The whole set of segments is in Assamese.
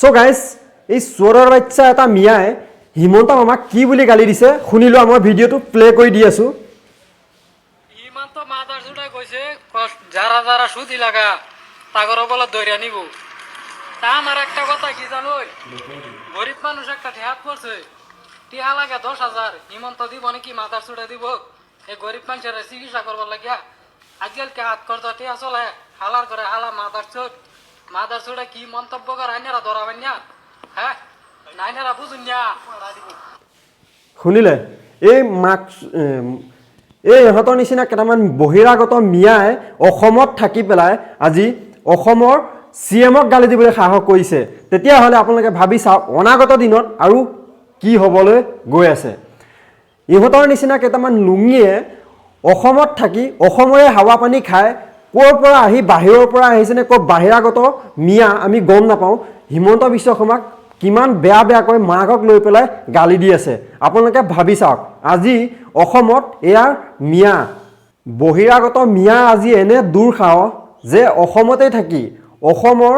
সো গাইজ এই চোৰৰ বাচ্চা এটা মিয়াই হিমন্ত মামাক কি বুলি গালি দিছে শুনিলো মই ভিডিঅ'টো প্লে কৰি দি আছো হিমন্ত মাদার জুড়ে কইছে যারা যারা সুদি লাগা তাগর বলে ধরে নিব তা আমার একটা কথা কি জানো গরিব মানুষ একটা ঠেহাত পড়ছে টিহা লাগে 10,000 হিমন্ত দিব নাকি মাদার জুড়ে দিব এই গরিব মানুষের চিকিৎসা করবার লাগিয়া আজকালকে হাত করতে টিহা চলে হালার করে হালা মাদার জুড়ে কি মন্তব্য করে আইনারা ধরাবেন না হ্যাঁ নাইনারা বুঝুন না শুনিলে এই মাক এই ইহঁতৰ নিচিনা কেইটামান বহিৰাগত মিয়াই অসমত থাকি পেলাই আজি অসমৰ CMক গালি দিবলৈ সাহস কৰিছে তেতিয়াহ'লে আপোনালোকে ভাবি চাওক অনাগত দিনত আৰু কি হ'বলৈ গৈ আছে ইহঁতৰ নিচিনা কেইটামান লুঙিয়ে অসমত থাকি অসমৰে হাৱা পানী খায় ক'ৰ পৰা আহি বাহিৰৰ পৰা আহিছে নে ক'ৰ বাহিৰাগত মিয়া আমি গম নাপাওঁ হিমন্ত বিশ্ব শৰ্মাক কিমান বেয়া বেয়াকৈ মাকক লৈ পেলাই গালি দি আছে আপোনালোকে ভাবি চাওক আজি অসমত এয়াৰ মিয়া বহিৰাগত মিয়া আজি এনে দুৰ্সাহস যে অসমতে থাকি অসমৰ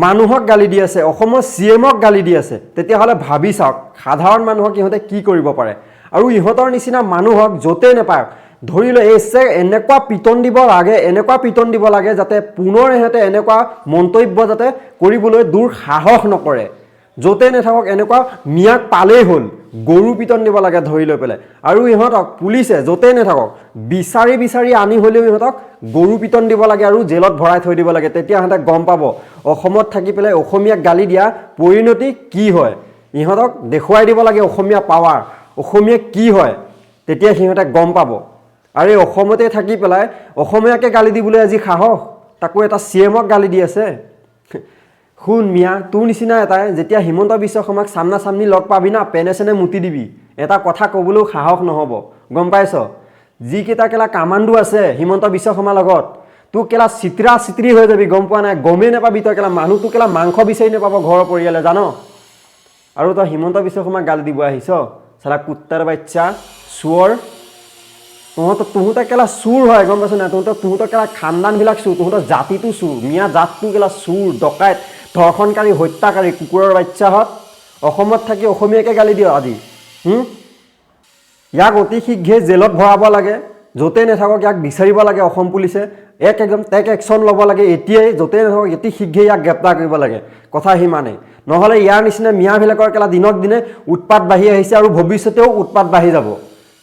মানুহক গালি দি আছে অসমৰ CMক গালি দি আছে তেতিয়াহ'লে ভাবি চাওক সাধাৰণ মানুহক ইহঁতে কি কৰিব পাৰে আৰু ইহঁতৰ নিচিনা মানুহক য'তে নেপাওক ধৰি লৈ এনেকুৱা পিটন দিব লাগে যাতে পুনৰ ইহঁতে এনেকুৱা মন্তব্য যাতে কৰিবলৈ দুঃসাহস নকৰে য'তে নেথাকক এনেকুৱা মিয়াক পালেই হ'ল গৰু পিটন দিব লাগে ধৰি লৈ পেলাই আৰু ইহঁতক পুলিচে য'তে নেথাকক বিচাৰি আনি হ'লেও ইহঁতক গৰু পিটন দিব লাগে আৰু জেলত ভৰাই থৈ দিব লাগে তেতিয়া ইহঁতে গম পাব অসমত থাকি পেলাই অসমীয়াক গালি দিয়া পৰিণতি কি হয় ইহঁতক দেখুৱাই দিব লাগে অসমীয়া পাৱাৰ অসমীয়া কি হয় তেতিয়া সিহঁতে গম পাব আৰু অসমতে থাকি পেলাই অসমীয়াকে গালি দিবলৈ আজি সাহস তাকো এটা CMক গালি দি আছে শুন মিয়া তোৰ নিচিনা এটাই যেতিয়া হিমন্ত বিশ্ব শৰ্মাক সামনা সামনি লগ পাবি না পেনে চেনে মুতি দিবি এটা কথা ক'বলৈও সাহস নহ'ব গম পাইছ যিকেইটা কেলা কামাণ্ডো আছে হিমন্ত বিশ্ব শৰ্মাৰ লগত তোৰ কেলা চিত্ৰি হৈ যাবি গম পোৱা নাই গমেই নাপাবি তই কেলা মানুহ তোৰ কেলা মাংস বিচাৰি নাপাব ঘৰৰ পৰিয়ালে জান আৰু তই হিমন্ত বিশ্ব শৰ্মাক গালি দিব আহিছ চালা কুত্তাৰ বাচ্চা চোৰ তহঁতে কেলা চুৰ হয় গম পাইছ নাই তহঁতৰ কেলা খানদানবিলাক চুৰ তহঁতৰ জাতিটো চুৰ মিয়া জাতটো কেলা চুৰ ডকাইত ধৰ্ষণকাৰী হত্যাকাৰী কুকুৰৰ বাচ্চাহঁত অসমত থাকি অসমীয়াকে গালি দিয় আজি ইয়াক অতি শীঘ্ৰে জেলত ভৰাব লাগে য'তে নেথাকক ইয়াক বিচাৰিব লাগে অসম পুলিচে একদম একশ্যন ল'ব লাগে এতিয়াই য'তে নেথাকক অতি শীঘ্ৰে ইয়াক গ্ৰেপ্তাৰ কৰিব লাগে কথা সিমানেই নহ'লে ইয়াৰ নিচিনা মিয়াবিলাকৰ কেলা দিনক দিনে উৎপাত বাঢ়ি আহিছে আৰু ভৱিষ্যতেও উৎপাত বাঢ়ি যাব